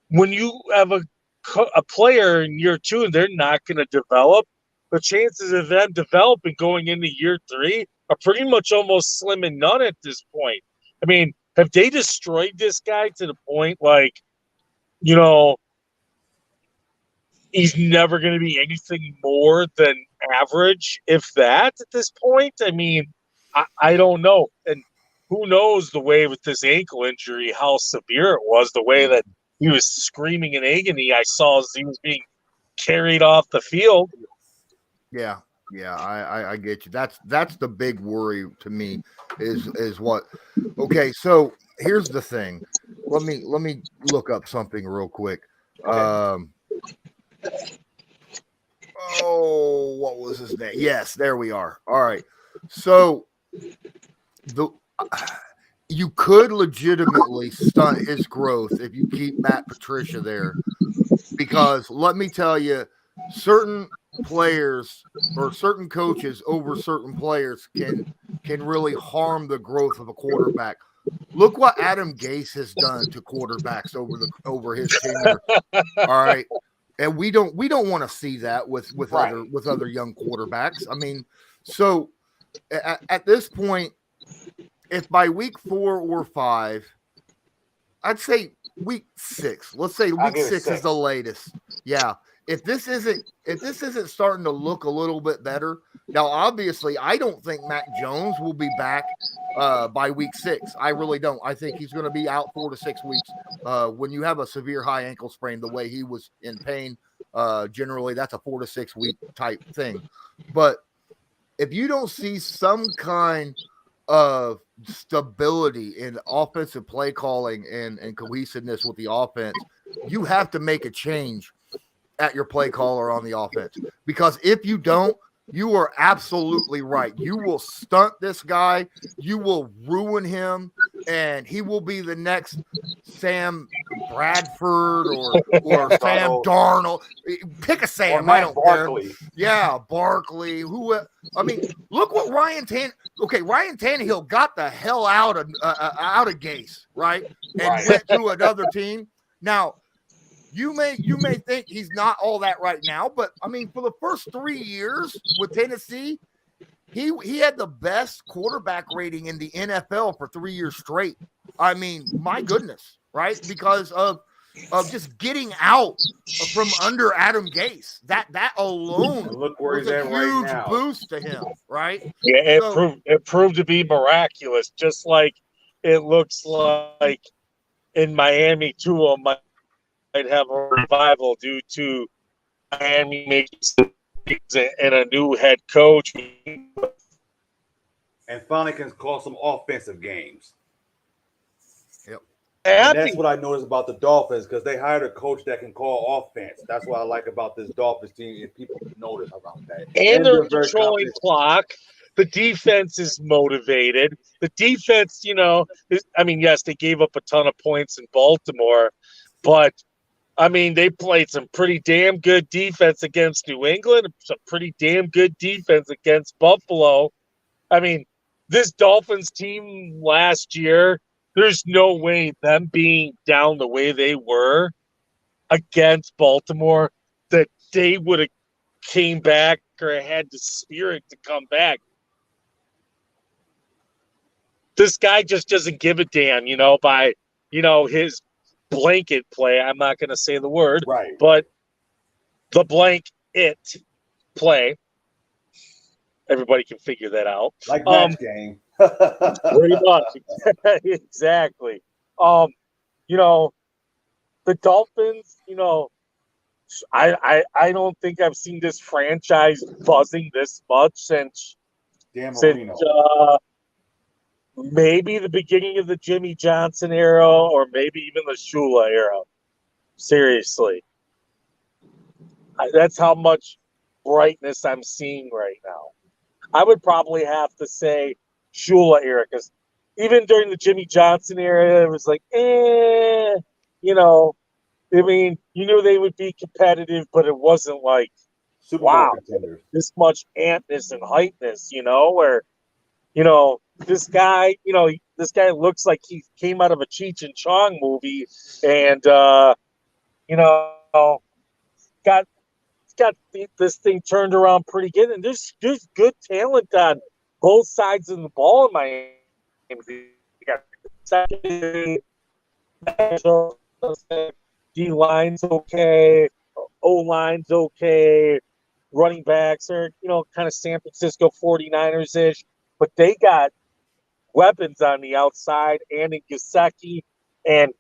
when you have a player in year 2 and they're not going to develop, the chances of them developing going into year 3 are pretty much almost slim and none at this point. I mean, have they destroyed this guy to the point he's never going to be anything more than average, if that, at this point? I mean, I don't know. And who knows the way with this ankle injury, how severe it was, the way that he was screaming in agony I saw as he was being carried off the field. Yeah, I get you. That's the big worry to me is what. Okay, so here's the thing. Let me look up something real quick. What was his name? Yes, there we are. All right. So you could legitimately stunt his growth if you keep Matt Patricia there, because let me tell you, certain players or certain coaches over certain players can really harm the growth of a quarterback. Look what Adam Gase has done to quarterbacks over his tenure. All right. And we don't want to see that with other young quarterbacks. I mean, so at this point, if by week 4 or 5, I'd say week 6. Let's say week 6 is the latest. Yeah. If this isn't starting to look a little bit better, now obviously I don't think Mac Jones will be back by week 6. I really don't. I think he's going to be out 4 to 6 weeks. When you have a severe high ankle sprain, the way he was in pain, generally that's a 4 to 6 week type thing. But if you don't see some kind of stability in offensive play calling and cohesiveness with the offense, you have to make a change at your play caller on the offense, because if you don't, you are absolutely right. You will stunt this guy. You will ruin him, and he will be the next Sam Bradford or Sam Darnold. Pick a Sam. I don't Barkley. Care. Yeah, Barkley. Who? I mean, look what Ryan Tannehill got the hell out of Gase, right? And went to another team. Now, you may think he's not all that right now, but I mean, for the first 3 years with Tennessee, he had the best quarterback rating in the NFL for 3 years straight. I mean, my goodness, right? Because of just getting out from under Adam Gase. That alone look where was he's a at huge right now. boost to him, right? Yeah, it proved to be miraculous, just like it looks like in Miami too. Might have a revival due to Miami making some and a new head coach, and finally can call some offensive games. Yep, and that's what I noticed about the Dolphins, because they hired a coach that can call offense. That's what I like about this Dolphins team. If people notice about that, and they're controlling clock. The defense is motivated. The defense, yes, they gave up a ton of points in Baltimore, but I mean, they played some pretty damn good defense against New England, some pretty damn good defense against Buffalo. I mean, this Dolphins team last year, there's no way them being down the way they were against Baltimore that they would have came back or had the spirit to come back. This guy just doesn't give a damn, by, his blanket play. I'm not going to say the word, right? But the blanket play. Everybody can figure that out. Like match game. Pretty much. Exactly. The Dolphins, I don't think I've seen this franchise buzzing this much since maybe the beginning of the Jimmy Johnson era, or maybe even the Shula era. Seriously. That's how much brightness I'm seeing right now. I would probably have to say Shula era, because even during the Jimmy Johnson era, it was like, I mean, you knew they would be competitive, but it wasn't like, Super Bowl contenders. This much ampness and hypeness, where, this guy, this guy looks like he came out of a Cheech and Chong movie, and got this thing turned around pretty good. And there's good talent on both sides of the ball in Miami. You got secondary, D line's okay, O line's okay, running backs are kind of San Francisco 49ers ish, but they got weapons on the outside and in Gesicki, and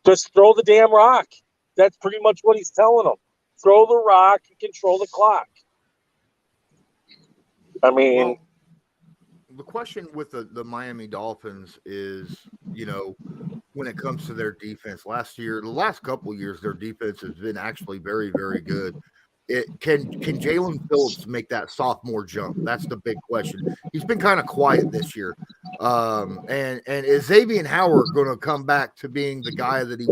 just throw the damn rock. That's pretty much what he's telling them. Throw the rock and control the clock. I mean, well, the question with the Miami Dolphins is, when it comes to their defense, the last couple of years, their defense has been actually very, very good. Can Jalen Phillips make that sophomore jump? That's the big question. He's been kind of quiet this year. And is Xavier Howard going to come back to being the guy that he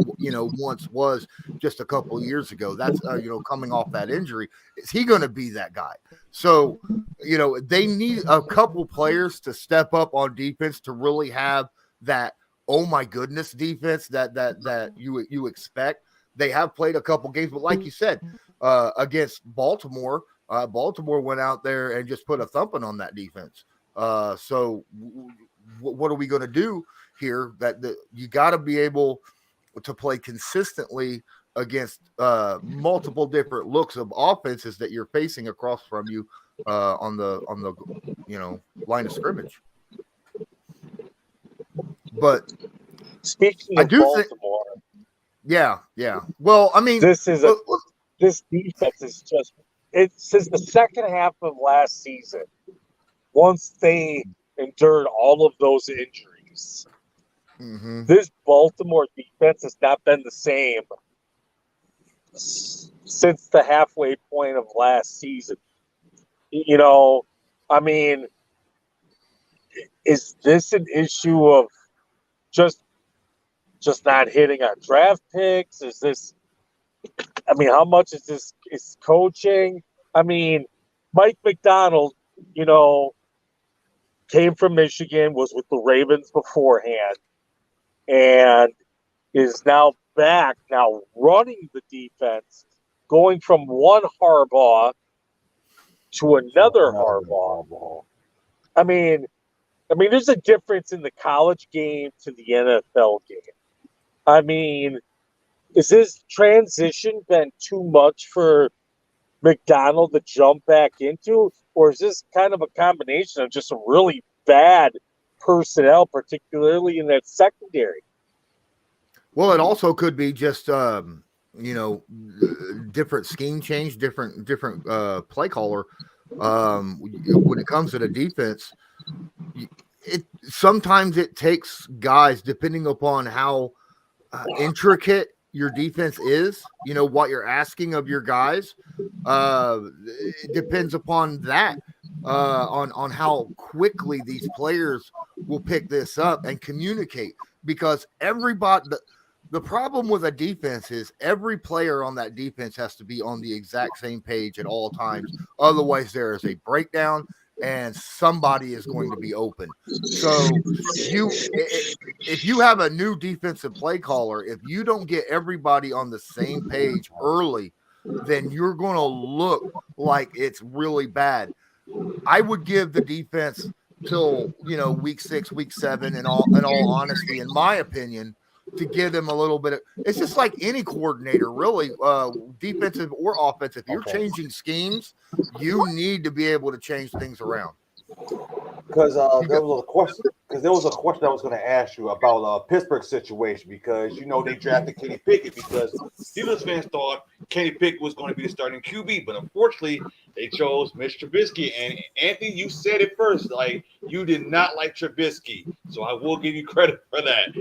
once was just a couple of years ago? That's coming off that injury. Is he going to be that guy? So they need a couple players to step up on defense to really have that oh my goodness defense that you expect. They have played a couple games, but like you said, against Baltimore, Baltimore went out there and just put a thumping on that defense. So what are we going to do here? That you got to be able to play consistently against multiple different looks of offenses that you're facing across from you on the line of scrimmage. But speaking of Baltimore, yeah. Well, I mean, this defense is just since the second half of last season. Once they endured all of those injuries, this Baltimore defense has not been the same since the halfway point of last season. I mean, is this an issue of just not hitting on draft picks? Is this? I mean, how much is this? Is coaching? I mean, Mike McDonald, came from Michigan, was with the Ravens beforehand, and is now back, running the defense, going from one Harbaugh to another Harbaugh. I mean, there's a difference in the college game to the NFL game. I mean, is this transition been too much for McDonald to jump back into, or is this kind of a combination of just a really bad personnel, particularly in that secondary? Well, it also could be just different scheme change, different play caller. When it comes to the defense, sometimes it takes guys, depending upon how intricate your defense is, what you're asking of your guys. It depends upon that, on how quickly these players will pick this up and communicate, because the problem with a defense is every player on that defense has to be on the exact same page at all times. Otherwise, there is a breakdown and somebody is going to be open. So if you have a new defensive play caller, if you don't get everybody on the same page early, then you're going to look like it's really bad. I would give the defense till week 6, week 7, in all honesty, in my opinion, to give them a little bit of. It's just like any coordinator, really, defensive or offensive. If you're changing schemes, you need to be able to change things around. Because there was a question I was going to ask you about Pittsburgh situation, because they drafted Kenny Pickett because Steelers fans thought Kenny Pickett was going to be the starting QB, but unfortunately they chose Mitch Trubisky. And Anthony, you said it first, like you did not like Trubisky, so I will give you credit for that.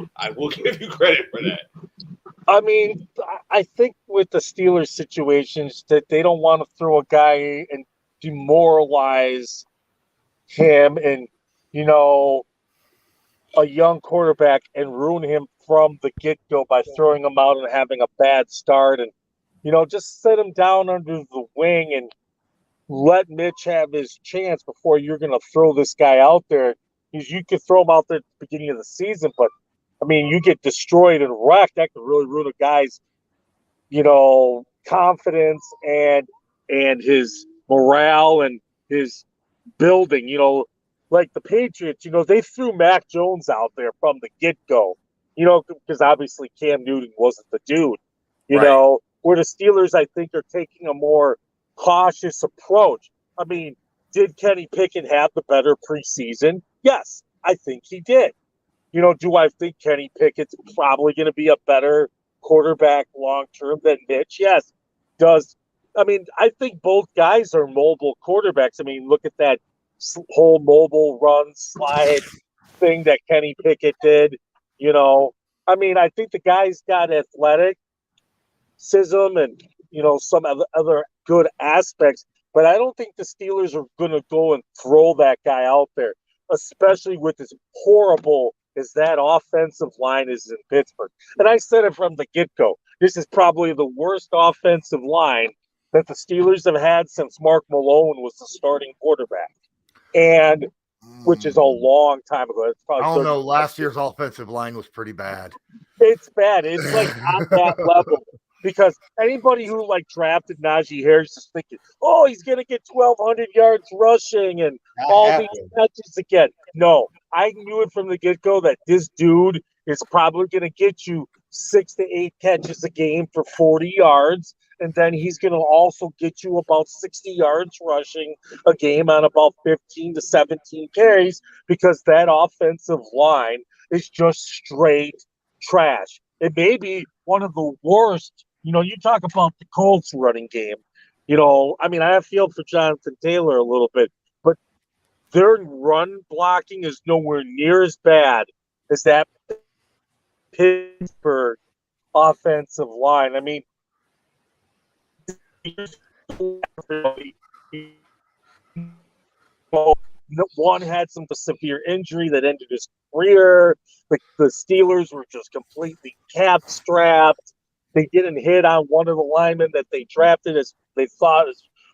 I mean, I think with the Steelers situations that they don't want to throw a guy and demoralize him and a young quarterback and ruin him from the get-go by throwing him out and having a bad start, and just sit him down under the wing and let Mitch have his chance before you're going to throw this guy out there You could throw him out there at the beginning of the season, but I mean, you get destroyed and wrecked. That could really ruin a guy's, confidence and his morale and his building. Like the Patriots, they threw Mac Jones out there from the get-go, because obviously Cam Newton wasn't the dude, Right. where the Steelers, I think, are taking a more cautious approach. I mean, did Kenny Pickett have the better preseason? Yes, I think he did. Do I think Kenny Pickett's probably going to be a better quarterback long-term than Mitch? Yes. I think both guys are mobile quarterbacks. I mean, look at that whole mobile run slide thing that Kenny Pickett did. I think the guy's got athleticism and some other good aspects, but I don't think the Steelers are going to go and throw that guy out there, especially with as horrible as that offensive line is in Pittsburgh. And I said it from the get-go. This is probably the worst offensive line that the Steelers have had since Mark Malone was the starting quarterback, and which is a long time ago. It's probably I don't know. Last year's offensive line was pretty bad. It's bad. It's like on that level. Because anybody who drafted Najee Harris is thinking, oh, he's going to get 1,200 yards rushing and all these catches again. No, I knew it from the get-go that this dude is probably going to get you 6 to 8 catches a game for 40 yards, and then he's going to also get you about 60 yards rushing a game on about 15 to 17 carries, because that offensive line is just straight trash. It may be one of the worst. You talk about the Colts running game. I feel for Jonathan Taylor a little bit, but their run blocking is nowhere near as bad as that Pittsburgh offensive line. I mean, one had some severe injury that ended his career. The Steelers were just completely cap-strapped. They didn't hit on one of the linemen that they drafted as they thought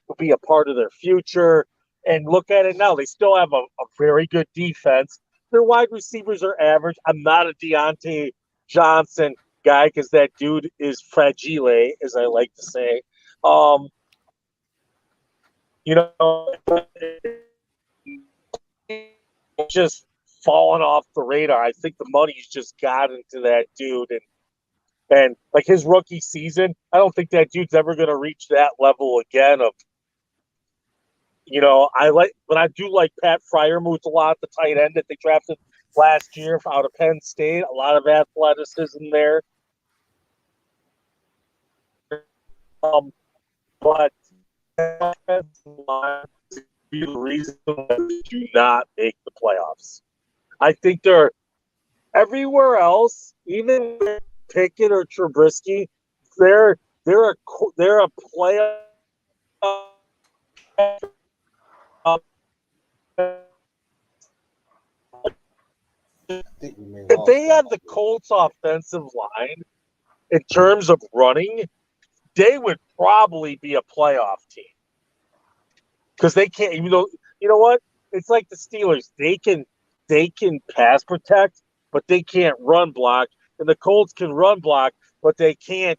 would be a part of their future. And look at it now. They still have a very good defense. Their wide receivers are average. I'm not a Deontay Johnson guy because that dude is fragile, as I like to say. Just falling off the radar. I think the money's just got into that dude, and like his rookie season, I don't think that dude's ever going to reach that level again. But I do like Pat Freiermuth a lot, the tight end that they drafted last year out of Penn State. A lot of athleticism there. But the reason why they do not make the playoffs. I think they're everywhere else, even with Pickett or Trubisky, they're a playoff. If they had the Colts offensive line in terms of running, they would probably be a playoff team. Because they can't, even though, you know what? It's like the Steelers. They can pass protect, but they can't run block. And the Colts can run block, but they can't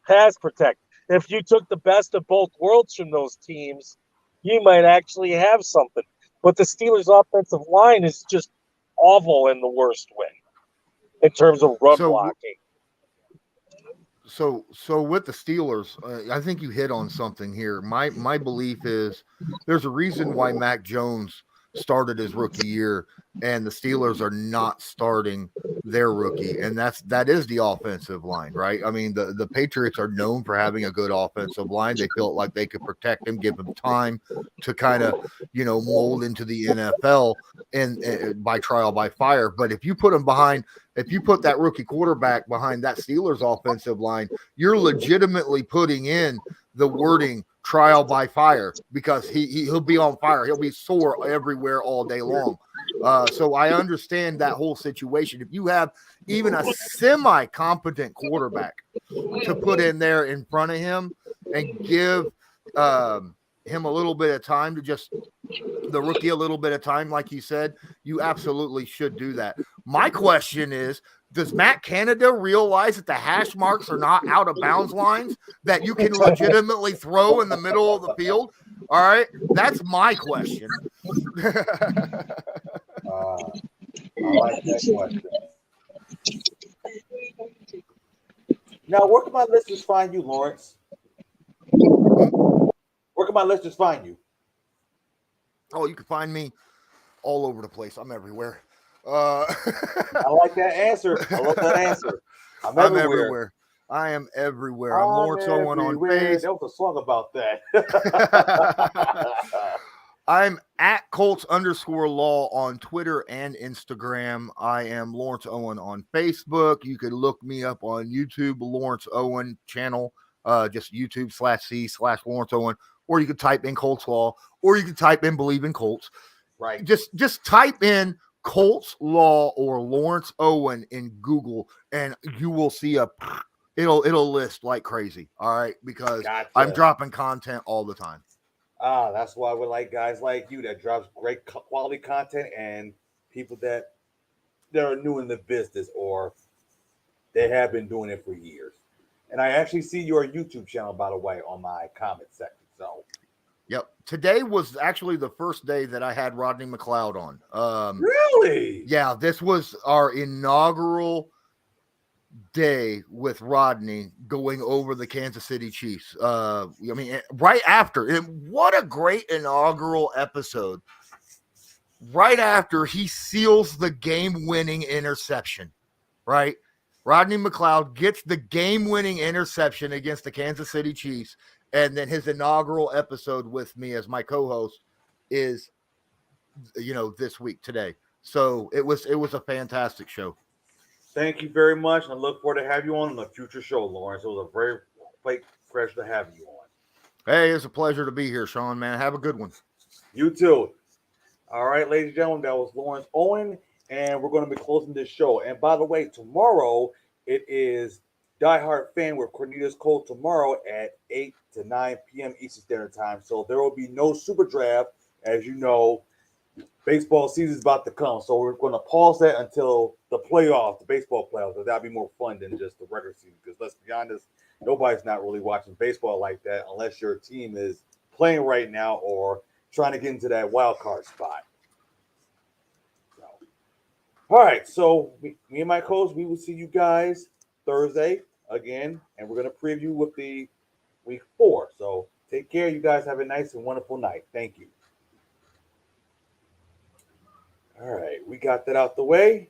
pass protect. If you took the best of both worlds from those teams, you might actually have something. But the Steelers' offensive line is just awful in the worst way in terms of run blocking. So with the Steelers, I think you hit on something here. My belief is there's a reason why Mac Jones started his rookie year and the Steelers are not starting their rookie, and that is the offensive line, right? I mean, the Patriots are known for having a good offensive line. They felt like they could protect him, give him time to kind of mold into the NFL and by trial by fire. But if you put that rookie quarterback behind that Steelers offensive line, you're legitimately putting in the wording trial by fire, because he'll be on fire. He'll be sore everywhere all day long. So I understand that whole situation. If you have even a semi-competent quarterback to put in there in front of him and give him a little bit of time to just the rookie a little bit of time, like you said, you absolutely should do that. My question is, does Matt Canada realize that the hash marks are not out of bounds lines that you can legitimately throw in the middle of the field? All right, that's my question. I like that question. Now, where can my listeners find you, Lawarence? Where can my listeners find you? Oh, you can find me all over the place. I'm everywhere. I like that answer. I love that answer. I'm everywhere. I am everywhere. I'm Lawarence Owen on Facebook. There was a song about that. I'm at Colts_law on Twitter and Instagram. I am Lawarence Owen on Facebook. You can look me up on YouTube, Lawarence Owen channel, just YouTube/C/Lawarence Owen, or you could type in Colts Law, or you can type in Believe in Colts. Right. Just type in Colts Law or Lawarence Owen in Google, and you will see it'll list like crazy. All right, because I'm dropping content all the time. That's why we like guys like you that drops great quality content and people that are new in the business or they have been doing it for years. And I actually see your YouTube channel, by the way, on my comment section. So, yep. Today was actually the first day that I had Rodney McLeod on. Really? Yeah, this was our inaugural day with Rodney going over the Kansas City Chiefs. I mean, right after, and what a great inaugural episode. Right after he seals the game-winning interception, right? Rodney McLeod gets the game-winning interception against the Kansas City Chiefs, and then his inaugural episode with me as my co-host is, this week today. So it was a fantastic show. Thank you very much. And I look forward to have you on the future show, Lawarence. It was a very pleasure to have you on. Hey, it's a pleasure to be here, Sean, man. Have a good one. You too. All right, ladies and gentlemen, that was Lawarence Owen, and we're going to be closing this show. And by the way, tomorrow it is Die Hard Fan with Cornelius Cole tomorrow at 8 to 9 p.m. Eastern Standard Time. So there will be no Super Draft. As you know, baseball season is about to come. So we're going to pause that until the baseball playoffs. So that'll be more fun than just the regular season. Because let's be honest, nobody's not really watching baseball like that unless your team is playing right now or trying to get into that wild card spot. So, all right. So me and my coach, we will see you guys Thursday again. And we're going to preview with the week 4. So take care. You guys have a nice and wonderful night. Thank you. All right, we got that out the way.